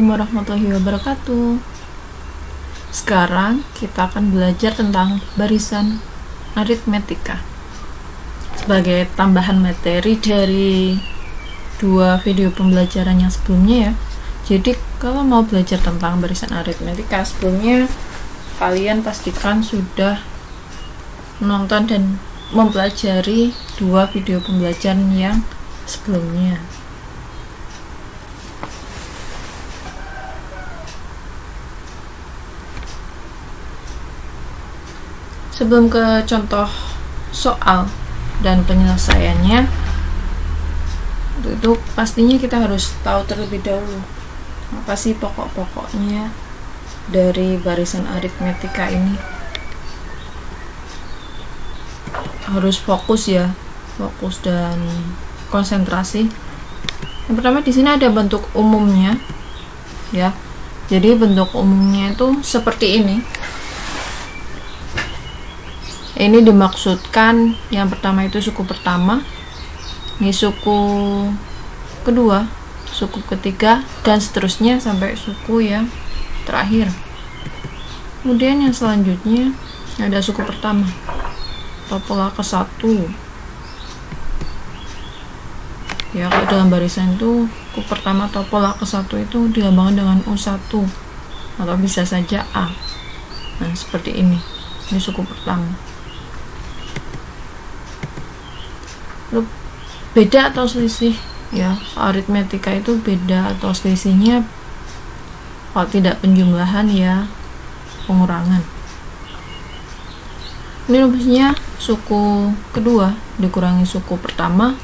Warahmatullahi wabarakatuh. Sekarang kita akan belajar tentang barisan aritmetika sebagai tambahan materi dari dua video pembelajaran yang sebelumnya ya. Jadi kalau mau belajar tentang barisan aritmetika sebelumnya, kalian pastikan sudah menonton dan mempelajari dua video pembelajaran yang sebelumnya. Sebelum ke contoh soal dan penyelesaiannya, itu pastinya kita harus tahu terlebih dahulu apa sih pokok-pokoknya dari barisan aritmetika ini. Harus fokus ya, fokus dan konsentrasi. Yang pertama di sini ada bentuk umumnya ya. Jadi bentuk umumnya itu seperti ini. Ini dimaksudkan yang pertama itu suku pertama, ini suku kedua, suku ketiga, dan seterusnya sampai suku yang terakhir. Kemudian yang selanjutnya ada suku pertama, topola ke-1 ya. Kalau dalam barisan itu suku pertama topola ke-1 itu dilambangkan dengan U1 atau bisa saja A. Nah seperti ini suku pertama. Lalu beda atau selisih ya, aritmetika itu beda atau selisihnya kalau tidak penjumlahan ya pengurangan. Ini rumusnya suku kedua dikurangi suku pertama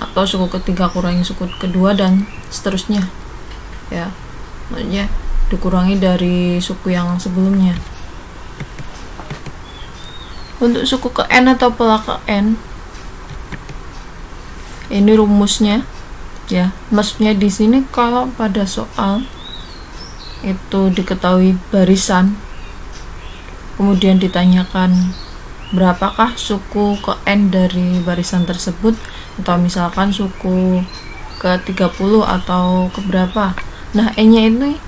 atau suku ketiga kurangi suku kedua dan seterusnya ya, maksudnya dikurangi dari suku yang sebelumnya. Untuk suku ke N atau pola ke N, ini rumusnya ya. Maksudnya di sini kalau pada soal itu diketahui barisan, kemudian ditanyakan berapakah suku ke N dari barisan tersebut, atau misalkan suku ke 30 atau ke berapa. Nah N-nya ini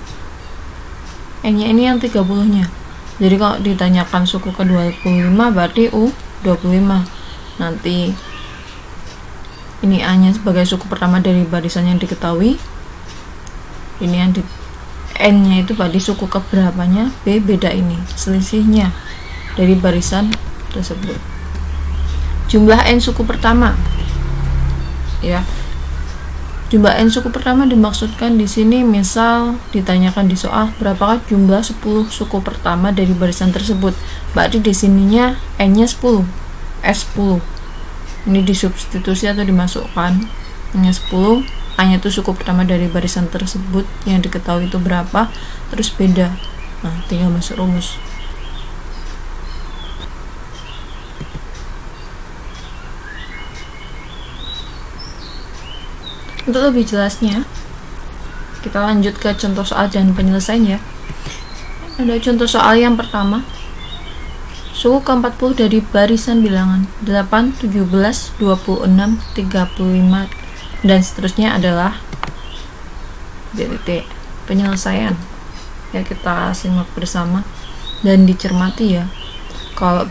yang 30-nya. Jadi kalau ditanyakan suku ke 25 berarti U25. Nanti ini A-nya sebagai suku pertama dari barisan yang diketahui. Ini yang di N-nya itu berarti suku keberapanya, B beda ini, selisihnya dari barisan tersebut. Jumlah N suku pertama. Ya. Jumlah N suku pertama dimaksudkan di sini, misal ditanyakan di soal berapakah jumlah 10 suku pertama dari barisan tersebut. Berarti di sininya N-nya 10, S10. Ini disubstitusi atau dimasukkan, hanya 10, hanya itu suku pertama dari barisan tersebut yang diketahui itu berapa, terus beda. Nah tinggal masuk rumus. Untuk lebih jelasnya, kita lanjut ke contoh soal dan penyelesaiannya. Ada contoh soal yang pertama, suku ke-40 dari barisan bilangan 8, 17, 26, 35 dan seterusnya adalah penyelesaian ya. Kita simak bersama dan dicermati ya. Kalau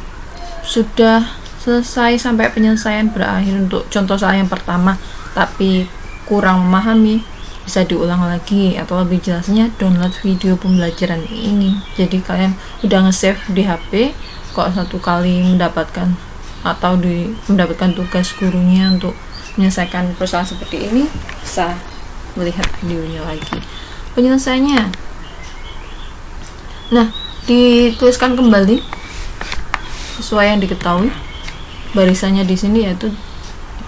sudah selesai sampai penyelesaian berakhir untuk contoh soal yang pertama tapi kurang memahami, bisa diulang lagi, atau lebih jelasnya download video pembelajaran ini. Jadi kalian udah nge-save di HP, kok satu kali mendapatkan atau mendapatkan tugas gurunya untuk menyelesaikan persoalan seperti ini, bisa melihat videonya lagi. Penyelesaiannya, nah dituliskan kembali sesuai yang diketahui. Barisannya di sini yaitu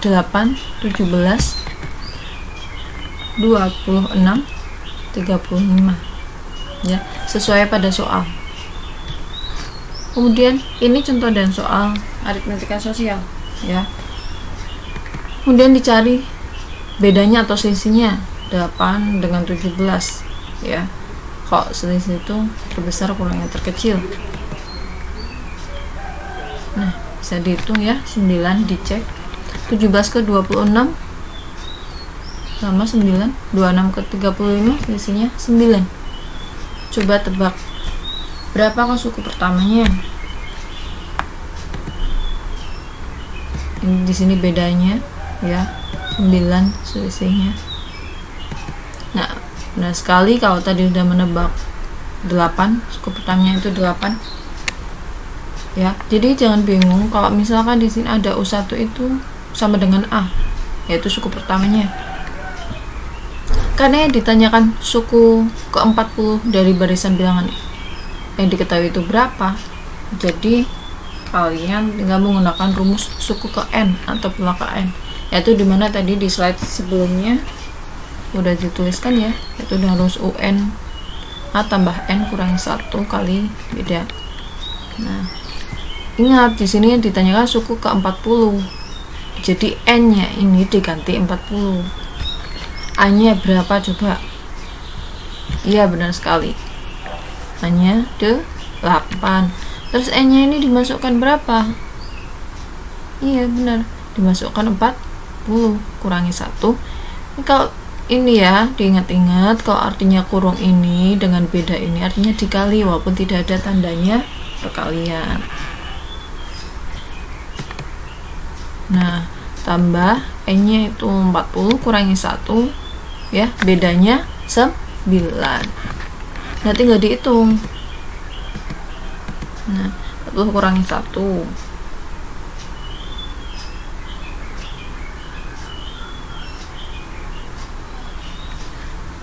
8, 17, 26, 35 ya, sesuai pada soal. Kemudian ini contoh dan soal aritmetika sosial ya. Kemudian dicari bedanya atau selisihnya 8 dengan 17 ya. Kok selisih itu terbesar kurang yang terkecil. Nah bisa dihitung ya, 9 dicek, 17 ke 26 sama 9. 26 ke 35 selisihnya 9. Coba tebak berapa kok suku pertamanya. Ini di sini bedanya ya, 9 selisihnya. Nah, benar sekali kalau tadi udah menebak 8, suku pertamanya itu 8. Ya, jadi jangan bingung kalau misalkan di sini ada U1 itu sama dengan A, yaitu suku pertamanya. Karena yang ditanyakan suku ke-40 dari barisan bilangan yang diketahui itu berapa, jadi kalian tinggal menggunakan rumus suku ke N atau pola ke N, yaitu dimana tadi di slide sebelumnya udah dituliskan ya, yaitu dengan rumus UN A tambah N kurang 1 kali beda. Nah, ingat di sini yang ditanyakan suku ke 40, jadi N-nya ini diganti 40. A-nya berapa coba? Iya, benar sekali, A-nya 8. Terus N-nya ini dimasukkan berapa? Iya, benar, dimasukkan 40 kurangi 1. Ini kalau ini ya, diingat-ingat kalau artinya kurung ini dengan beda ini artinya dikali walaupun tidak ada tandanya perkalian. Nah, tambah N-nya itu 40 kurangi 1 ya, bedanya 9. Nah, tinggal dihitung. Nah, 40 kurangi 1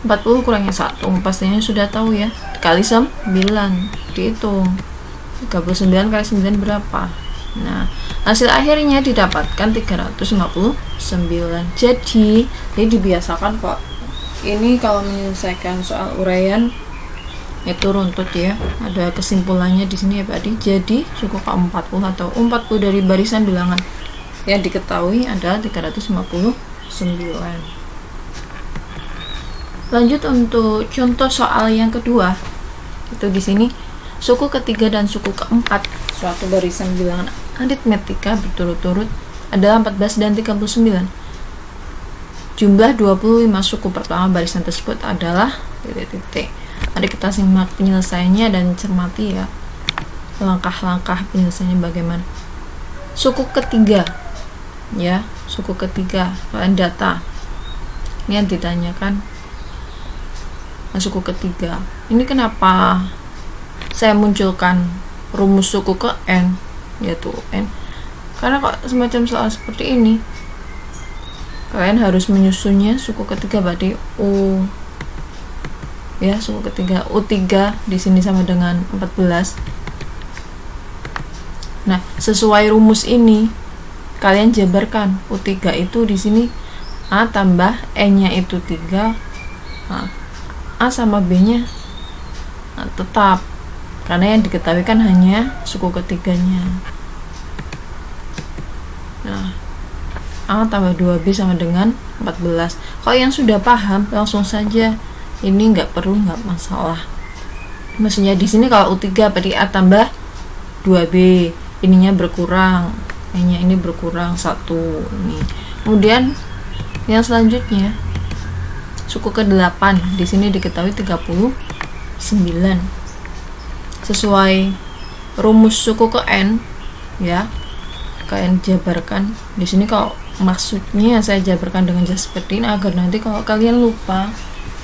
40 kurangi 1 pastinya sudah tahu ya, kali 9 dihitung 39 kali 9 berapa. Nah, hasil akhirnya didapatkan 359. Jadi dibiasakan kok ini kalau menyelesaikan soal uraian itu runtut ya, ada kesimpulannya di sini ya Pak Adi. Jadi suku ke-40 atau 40 dari barisan bilangan yang diketahui adalah 359. Lanjut untuk contoh soal yang kedua, itu di sini suku ketiga dan suku keempat suatu barisan bilangan aritmetika berturut-turut adalah 14 dan 39. Jumlah 25 suku pertama barisan tersebut adalah titik-titik. Mari kita simak penyelesaiannya dan cermati ya langkah-langkah penyelesaiannya bagaimana. Suku ketiga ya, suku ketiga kalian data ini yang ditanyakan. Nah, suku ketiga ini kenapa saya munculkan rumus suku ke N, yaitu N, karena kok semacam soal seperti ini kalian harus menyusunnya suku ketiga berarti U ya, suku ketiga U3 di sini sama dengan 14. Nah, sesuai rumus ini kalian jabarkan U3 itu di sini A tambah N-nya itu 3. Nah, A sama B-nya tetap karena yang diketahui kan hanya suku ketiganya. Nah, A tambah 2B sama dengan 14. Kalau yang sudah paham langsung saja, ini nggak masalah. Maksudnya di sini kalau U3 berarti A tambah 2B, ininya berkurang, N-nya ini berkurang 1 ini. Kemudian yang selanjutnya suku ke-8 di sini diketahui 39. Sesuai rumus suku ke N ya, kalian jabarkan di sini. Kalau maksudnya saya jabarkan dengan jelas seperti ini agar nanti kalau kalian lupa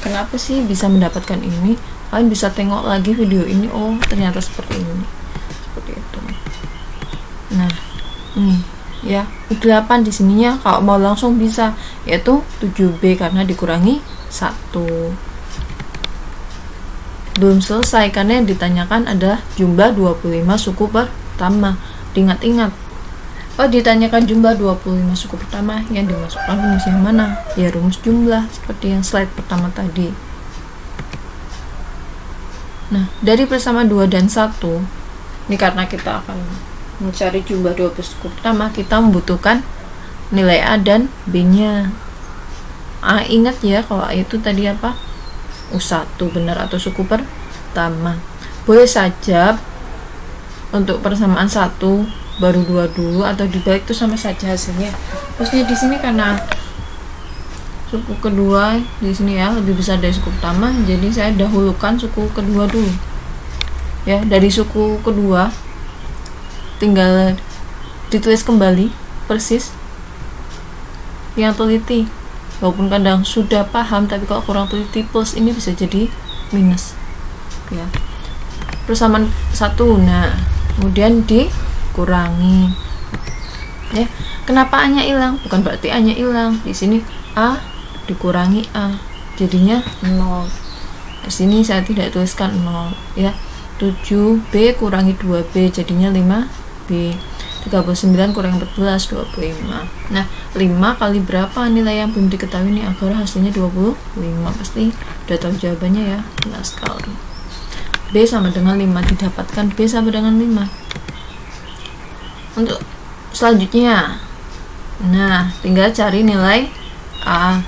kenapa sih bisa mendapatkan ini, kalian bisa tengok lagi video ini, oh ternyata seperti ini, seperti itu. Nah, ini ya U8 di sininya kalau mau langsung bisa, yaitu 7B karena dikurangi 1. Belum selesai karena yang ditanyakan adalah jumlah 25 suku pertama. Diingat-ingat, oh ditanyakan jumlah 25 suku pertama, yang dimasukkan rumus yang mana? Ya rumus jumlah seperti yang slide pertama tadi. Nah, dari bersama 2 dan 1 ini karena kita akan mencari jumlah 20 suku pertama, kita membutuhkan nilai A dan B nya. A ingat ya, kalau A itu tadi apa? U1 benar atau suku pertama. Boleh saja untuk persamaan 1 baru 2 dulu atau dibalik itu sama saja hasilnya. Maksudnya di sini karena suku kedua di sini ya lebih besar dari suku pertama, jadi saya dahulukan suku kedua dulu ya. Dari suku kedua tinggal ditulis kembali persis yang teliti, walaupun kadang sudah paham tapi kalau kurang teliti plus ini bisa jadi minus ya. Persamaan 1, nah kemudian dikurangi ya. Kenapa A nya hilang? Bukan berarti A nya hilang, di sini A dikurangi A jadinya 0. Di sini saya tidak tuliskan 0 ya. 7B kurangi 2B jadinya 5B. 39 kurangi 14 25. Nah 5 kali berapa nilai yang belum diketahui ini agar hasilnya 25? Pasti udah tahu jawabannya ya. Nah sekali B sama dengan 5 didapatkan, B sama dengan 5. Untuk selanjutnya, nah tinggal cari nilai A.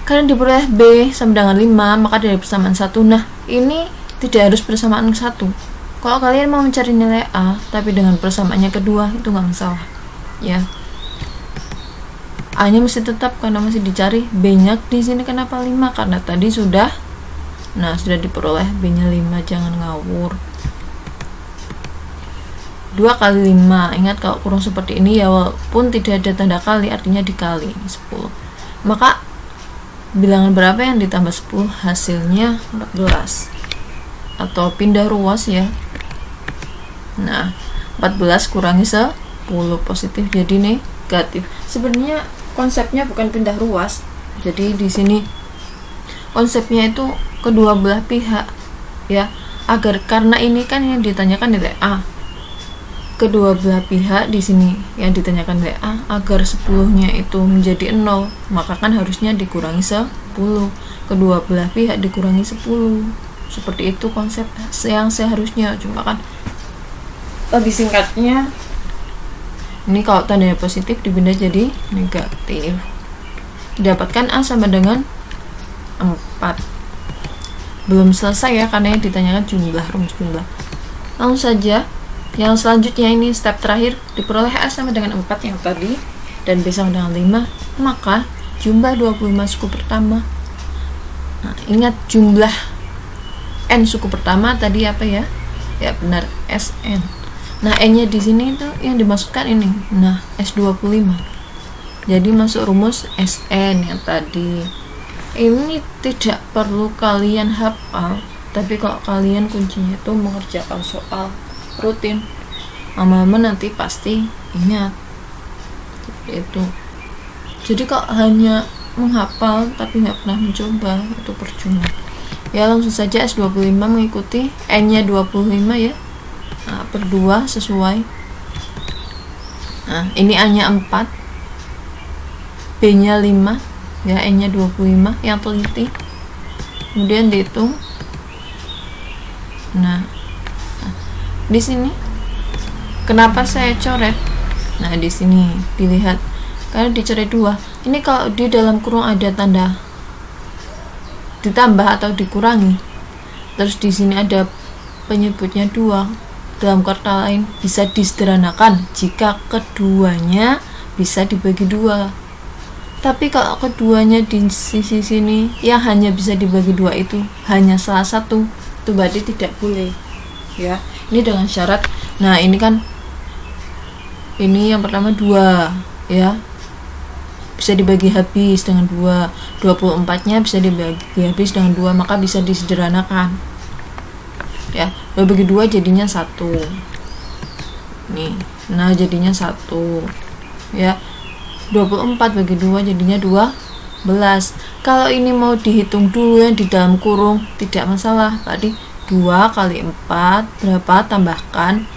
Karena diperoleh B sama dengan 5, maka dari persamaan 1. Nah ini tidak harus persamaan 1. Kalau kalian mau mencari nilai A tapi dengan persamaannya kedua, itu nggak masalah ya. A nya mesti tetap karena masih dicari. B nya di sini kenapa 5? Karena tadi sudah diperoleh B nya 5, jangan ngawur. 2 kali 5, ingat kalau kurung seperti ini ya, walaupun tidak ada tanda kali artinya dikali 10, maka bilangan berapa yang ditambah 10? Hasilnya 14 atau pindah ruas ya. Nah 14 kurangi 10 positif jadi negatif. Sebenarnya konsepnya bukan pindah ruas, jadi di sini konsepnya itu kedua belah pihak ya, agar karena ini kan yang ditanyakan nilai A, kedua belah pihak di sini yang ditanyakan nilai A, agar 10-nya itu menjadi 0, maka kan harusnya dikurangi 10. Kedua belah pihak dikurangi 10. Seperti itu konsep yang seharusnya, cuma kan lebih singkatnya ini kalau tandanya positif dipindah jadi negatif. Dapatkan A sama dengan 4. Belum selesai ya, karena yang ditanyakan jumlah, rumus jumlah. Langsung saja yang selanjutnya, ini step terakhir, diperoleh A sama dengan 4 yang tadi dan B sama dengan 5, maka jumlah 25 suku pertama. Nah, ingat jumlah N suku pertama tadi apa ya? Ya benar, SN. Nah N nya di sini itu yang dimasukkan ini, nah S25, jadi masuk rumus SN yang tadi. Ini tidak perlu kalian hafal, tapi kalau kalian kuncinya itu mengerjakan soal rutin, lama-lama nanti pasti ingat. Seperti itu. Jadi kalau hanya menghafal tapi nggak pernah mencoba, itu percuma ya. Langsung saja S25 mengikuti N nya 25 ya. Nah, per 2 sesuai. Nah ini A nya 4, B nya 5 ya, N nya 25 yang teliti, kemudian dihitung. Nah di sini kenapa saya coret? Nah di sini dilihat karena dicoret 2. Ini kalau di dalam kurung ada tanda ditambah atau dikurangi, terus di sini ada penyebutnya 2, dalam kata lain bisa disederhanakan jika keduanya bisa dibagi 2. Tapi kalau keduanya di sisi sini yang hanya bisa dibagi 2 itu hanya salah satu, itu berarti tidak boleh ya. Ini dengan syarat, nah ini kan ini yang pertama 2 ya, bisa dibagi habis dengan 2, 24 nya bisa dibagi habis dengan 2, maka bisa disederhanakan ya. Bagi 2 jadinya 1 nih, nah jadinya 1 ya. 24 bagi 2 jadinya 12. Kalau ini mau dihitung dulu yang di dalam kurung tidak masalah, tadi 2 kali 4 berapa, tambahkan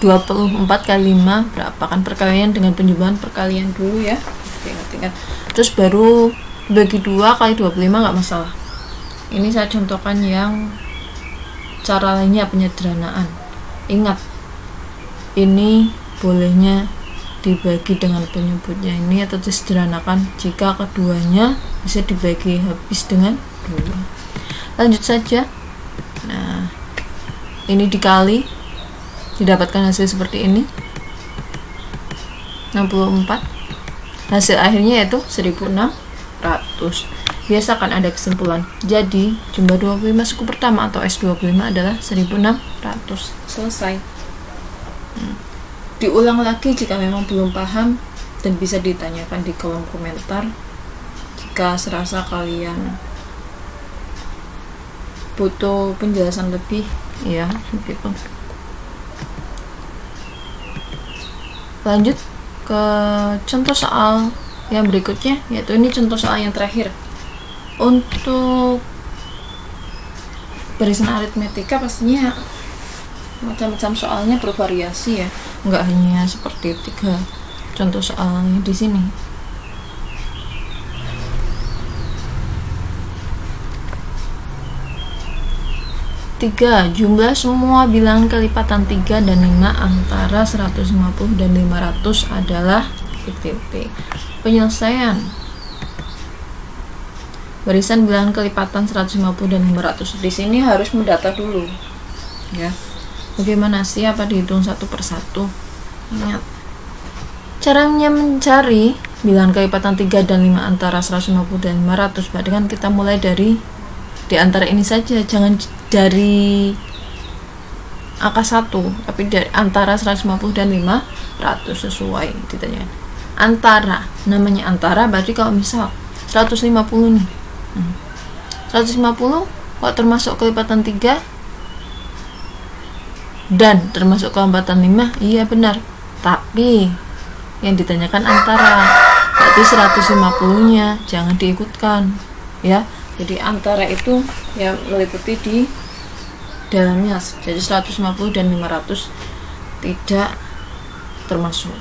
24 kali 5 berapa, kan perkalian dengan penjumlahan perkalian dulu ya, ingat-ingat. Terus baru bagi 2 kali 25 nggak masalah. Ini saya contohkan yang cara lainnya penyederhanaan. Ingat, ini bolehnya dibagi dengan penyebutnya ini atau disederhanakan jika keduanya bisa dibagi habis dengan 2. Lanjut saja. Nah ini dikali, didapatkan hasil seperti ini 64. Hasil akhirnya yaitu 1006. Biasakan ada kesimpulan. Jadi jumlah 25 suku pertama atau S25 adalah 1600. Selesai. Diulang lagi jika memang belum paham, dan bisa ditanyakan di kolom komentar jika serasa kalian butuh penjelasan lebih, ya begitu. Lanjut ke contoh soal yang berikutnya, yaitu ini contoh soal yang terakhir. Untuk barisan aritmetika pastinya macam-macam soalnya bervariasi ya, nggak hanya seperti 3 contoh soalnya di sini. Tiga, jumlah semua bilangan kelipatan 3 dan 5 antara 150 dan 500 adalah titik. Penyelesaian. Barisan bilangan kelipatan 150 dan 500. Di sini harus mendata dulu. Ya. Bagaimana sih, apa dihitung satu persatu? Ingat. Caranya mencari bilangan kelipatan 3 dan 5 antara 150 dan 500. Berarti kan kita mulai dari di antara ini saja, jangan dari angka 1, tapi dari antara 150 dan 500 sesuai ditanya. Antara, namanya antara, berarti kalau misal 150 nih. 150 kok termasuk kelipatan 3 dan termasuk kelipatan 5? Iya benar. Tapi yang ditanyakan antara, berarti 150-nya jangan diikutkan, ya. Jadi antara itu yang meliputi di dalamnya. Jadi 150 dan 500 tidak termasuk.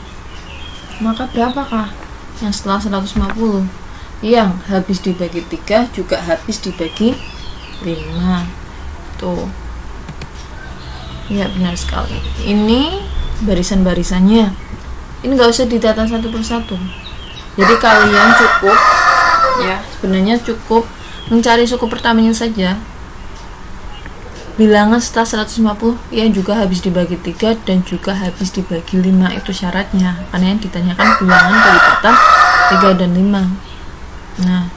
Maka berapakah yang setelah 150? Yang habis dibagi 3 juga habis dibagi 5. Tuh. Ya benar sekali. Ini barisan-barisannya. Ini nggak usah didata satu persatu. Jadi kalian cukup, ya sebenarnya cukup mencari suku pertamanya saja. Bilangan setelah 150 yang juga habis dibagi 3 dan juga habis dibagi 5, itu syaratnya. Karena yang ditanyakan bilangan kelipatan 3 dan 5. Nah,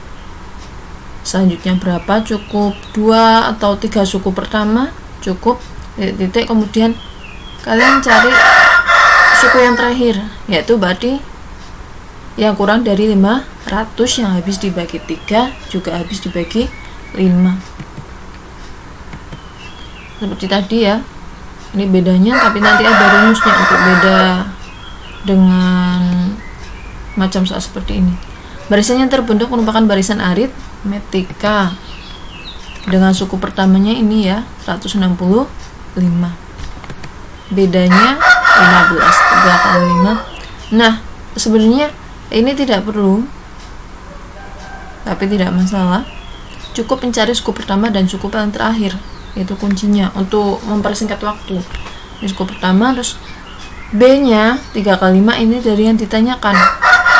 selanjutnya berapa? Cukup 2 atau 3 suku pertama, cukup titik, kemudian kalian cari suku yang terakhir, yaitu berarti yang kurang dari 500 yang habis dibagi 3 juga habis dibagi 5. Seperti tadi ya. Ini bedanya, tapi nanti ada rumusnya untuk beda dengan macam soal seperti ini. Barisan yang terbentuk merupakan barisan aritmetika dengan suku pertamanya ini ya 165. Bedanya 15, 3 kali 5. Nah, sebenarnya ini tidak perlu, tapi tidak masalah. Cukup mencari suku pertama dan suku paling terakhir. Itu kuncinya untuk mempersingkat waktu. Ini suku pertama, terus B-nya 3 kali 5 ini dari yang ditanyakan.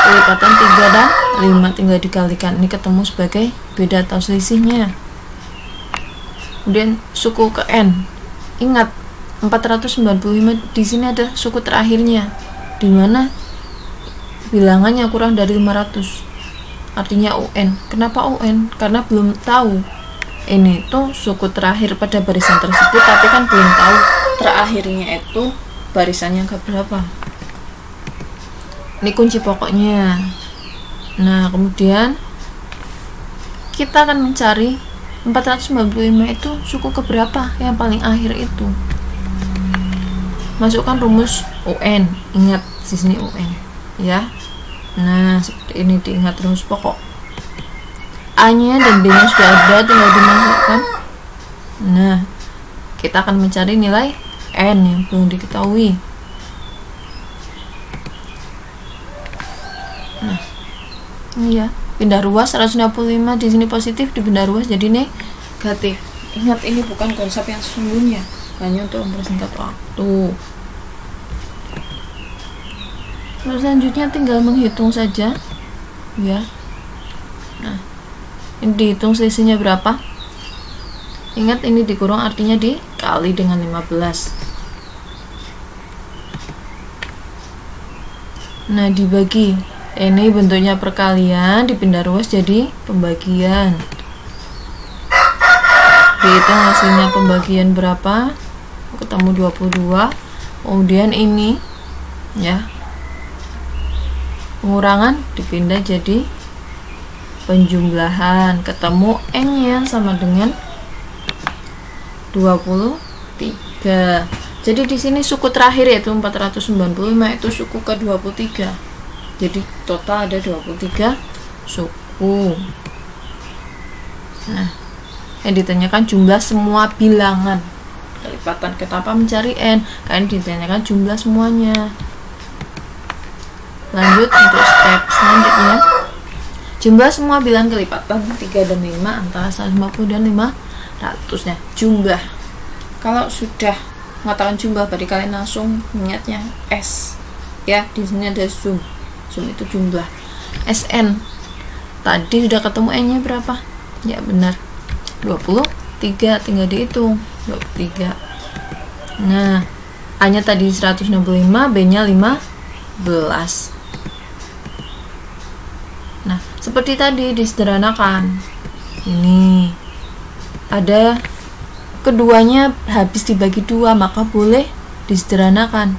Kelipatan 3 dan 5 tinggal dikalikan. Ini ketemu sebagai beda atau selisihnya. Kemudian suku ke N. Ingat 495 di sini ada suku terakhirnya. Di mana bilangannya kurang dari 500. Artinya UN. Kenapa UN? Karena belum tahu ini tuh suku terakhir pada barisan tersebut, tapi kan belum tahu terakhirnya itu barisannya ke berapa. Ini kunci pokoknya. Nah, kemudian kita akan mencari 495 itu suku ke berapa, yang paling akhir itu. Masukkan rumus UN. Ingat di sini UN, ya. Nah, seperti ini, diingat rumus pokok. A-nya dan B-nya sudah ada, tinggal dimasukkan. Nah, kita akan mencari nilai N yang belum diketahui. Nah, ini ya, pindah ruas 165 di sini positif, dipindah ruas jadi negatif. Ingat, ini bukan konsep yang sesungguhnya, hanya untuk mempersingkat waktu. Lalu selanjutnya tinggal menghitung saja, ya. Nah, ini dihitung selisihnya berapa. Ingat, ini dikurung artinya dikali dengan 15. Nah, dibagi Ini bentuknya perkalian, dipindah ruas jadi pembagian. Dihitung hasilnya pembagian berapa, ketemu 22. Kemudian ini ya, pengurangan dipindah jadi penjumlahan, ketemu N-nya sama dengan 23. Jadi di sini suku terakhir yaitu 495 itu suku ke-23. Jadi total ada 23 suku. Nah, yang ditanyakan jumlah semua bilangan. Kelipatan kita apa mencari N? Kalian ditanyakan jumlah semuanya. Lanjut untuk step selanjutnya. Jumlah semua bilangan kelipatan 3 dan 5 antara 150 dan 500 ya. Jumlah. Kalau sudah mengatakan jumlah berarti kalian langsung ingatnya S. Ya, di sini ada zoom. Zoom itu jumlah. SN. Tadi sudah ketemu N-nya berapa? Ya benar. 23, tinggal dihitung 23. Nah, A-nya tadi 165, B-nya 15. Nah, seperti tadi disederhanakan. Ini ada keduanya habis dibagi 2, maka boleh disederhanakan.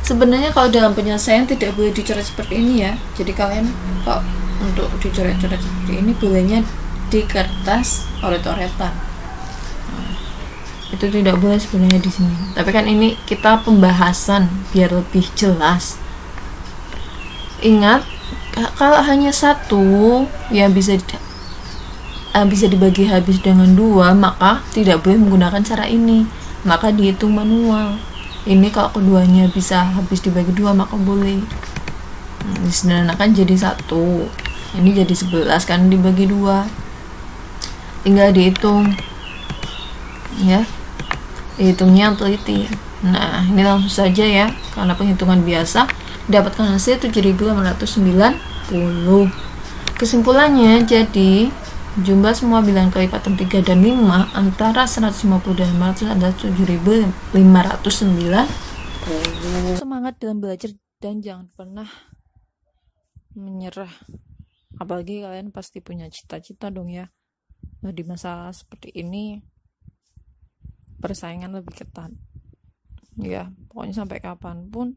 Sebenarnya kalau dalam penyelesaian tidak boleh dicoret seperti ini ya. Jadi kalian kok untuk dicoret-coret seperti ini bolehnya di kertas oret-oretan. Nah, itu tidak boleh sebenarnya di sini. Tapi kan ini kita pembahasan biar lebih jelas. Ingat, kalau hanya satu yang bisa dibagi habis dengan 2, maka tidak boleh menggunakan cara ini. Maka dihitung manual. Ini kalau keduanya bisa habis dibagi 2 maka boleh. Disederhanakan jadi 1. Ini jadi 11 kan dibagi 2. Tinggal dihitung ya, dihitungnya teliti. Nah, ini langsung saja ya, karena penghitungan biasa dapatkan hasil 7.890. Kesimpulannya jadi jumlah semua bilangan kelipatan 3 dan 5 antara 150 dan 500 adalah 7.590. Semangat dalam belajar dan jangan pernah menyerah. Apalagi kalian pasti punya cita-cita dong ya. Nah, di masa seperti ini persaingan lebih ketat ya, pokoknya sampai kapanpun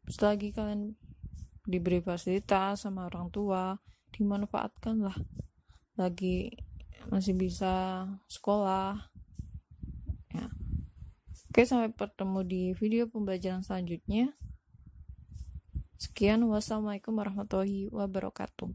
selagi kalian diberi fasilitas sama orang tua, dimanfaatkan lah. Lagi masih bisa sekolah ya. Oke, sampai bertemu di video pembelajaran selanjutnya. Sekian, wassalamualaikum warahmatullahi wabarakatuh.